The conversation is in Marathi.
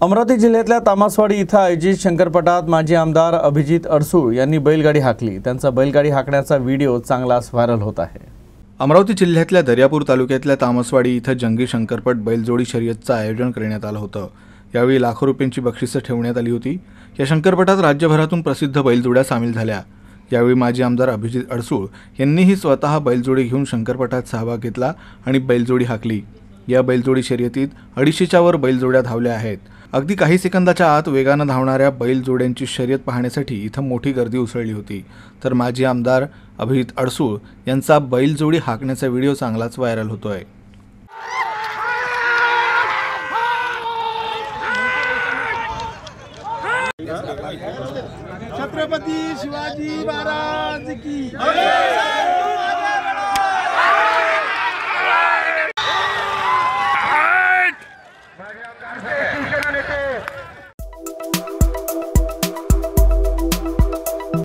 अमरावती जिल्ह्यातल्या तामसवाडी इथं आयोजित शंकरपटात माजी आमदार अभिजित अडसूळ यांनी बैलगाडी हाकली। त्यांचा बैलगाडी हाकण्याचा व्हिडिओ चांगलाच व्हायरल होत आहे। अमरावती जिल्ह्यातल्या दर्यापूर तालुक्यातल्या तामसवाडी इथं जंगी शंकरपट बैलजोडी शर्यतचं आयोजन करण्यात आलं होतं। यावेळी लाखो रुपयांची बक्षिसं ठेवण्यात आली होती। या शंकरपटात राज्यभरातून प्रसिद्ध बैलजोड्या सामील झाल्या। यावेळी माजी आमदार अभिजित अडसूळ यांनीही स्वतः बैलजोडी घेऊन शंकरपटात सहभाग घेतला आणि बैलजोडी हाकली। या बैलजोडी शर्यतीत 250च्या वर बैलजोड्या धावल्या आहेत। अगदी काही सेकंदाच्या आत वेगानं धावणाऱ्या बैलजोड्यांची शर्यत पाहण्यासाठी इथं मोठी गर्दी उसळली होती। तर माजी आमदार अभिजित अडसूळ यांचा बैलजोडी हाकण्याचा व्हिडिओ चांगलाच व्हायरल होतोय। छत्रपती शिवाजी महाराज की